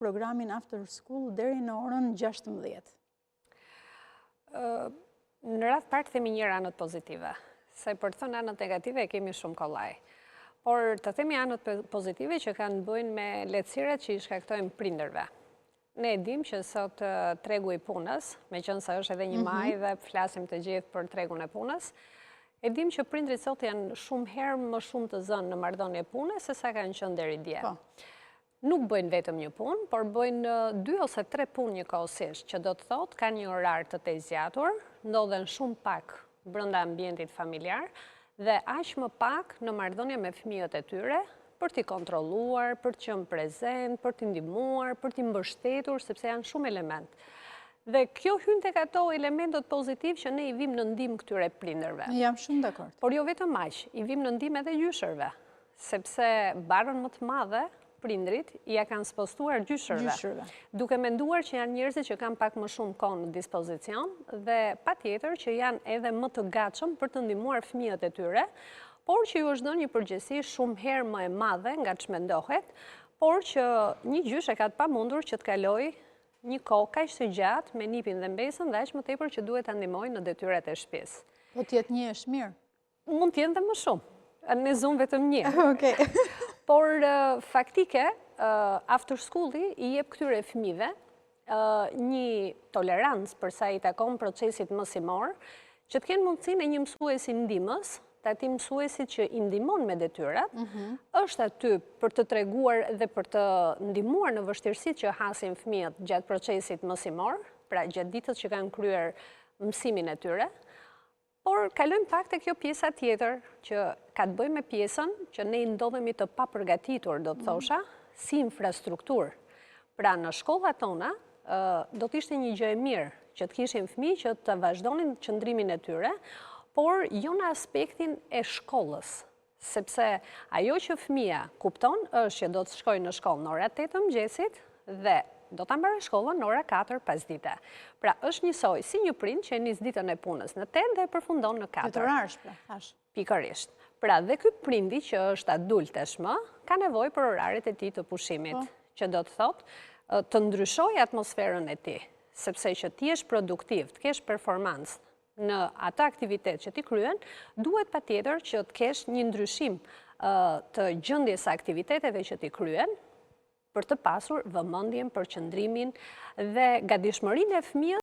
programin after school deri në orën 16? Në radhë partë themi një anët pozitive, se për të thënë anët negative kemi shumë kollaj. Por të themi anët pozitive që kanë bëjnë me lehtësirat që i shkaktojnë prindërve. Ne dim që sot tregu i punës, me qënë se është edhe një maj dhe flasim të gjithë për tregun e punës, e dim që prindrit sot janë shumë herë më shumë të zënë në marrëdhënie pune se sa kanë qenë deri dje. Nuk bëjnë vetëm një punë, por bëjnë 2 ose 3 punë njëkohësisht, që do të thotë kanë një orar të tezgjatur, ndodhen shumë pak brenda ambientit familjar dhe aq më pak në marrëdhënie me fëmijët e tyre, për t'i kontrolluar, për të qenë prezent, për t'i ndihmuar, për t'i mbështetur, sepse janë shumë element. Dhe kjo hyn tek ato elementët pozitiv që ne i vim në ndihmë këtyre prindërve. Jam shumë dakord. Por jo vetëm aq, i vim në ndihmë edhe gjyshërve, sepse barën më të madhe prindrit ja kanë spostuar gjyshërve, duke menduar që janë njerëzit që kanë pak më shumë kohë në dispozicion dhe patjetër që janë edhe më të gatshëm për të ndihmuar fëmijët e tyre, por që ju është dhënë një përgjegjësi shumë herë më e madhe nga ç'mendohet, por që një gjysh e ka të pamundur që të kalojë një kohë kaq të gjatë me nipin dhe mbesën dhe aq më tepër që duhet ta ndihmojë në detyrat e shtëpisë. Po të jetë një është mirë. Mund të jenë dhe më shumë. Ne zonë vetëm një. Okej. Por faktike, after school-i i jep këtyre fëmijëve një tolerancë për sa i takon procesit mësimor, që të kenë mundësinë e një mësuesi ndihmës, ati mësuesit që i ndihmon me detyrat, është aty për të treguar dhe për të ndihmuar në vështirësitë që hasin fëmijët gjatë procesit mësimor, pra gjatë ditës që kanë kryer mësimin e tyre, por kalojmë pak te kjo pjesa tjetër që ka të bëjë me pjesën që ne ndodhemi të papërgatitur, do të thosha, si infrastrukturë. Pra në shkollat tona do të ishte një gjë e mirë që të kishin fëmijë që të vazhdonin qëndrimin e tyre, por jo në aspektin e shkollës, sepse ajo që fëmija kupton është që do të shkojë në shkollë në ora 8 të mëngjesit dhe do ta mbarojë shkollën në ora 4 pasdite. Pra është njësoj si një prind që nis ditën e punës në 8 dhe e përfundon në 4. Detyrarsh, pra, thash. Pikërisht. Pra dhe ky prindi që është adult tashmë ka nevojë për oraret e tij të pushimit, që do të thotë të ndryshojë atmosferën e tij, sepse që ti jesh produktiv, të kesh performancë në ata aktivitet që ti kryen, duhet patjetër që të kesh një ndryshim të gjendjes së aktiviteteve që ti kryen për të pasur vëmendjen për qëndrimin dhe gatishmërinë e fëmijës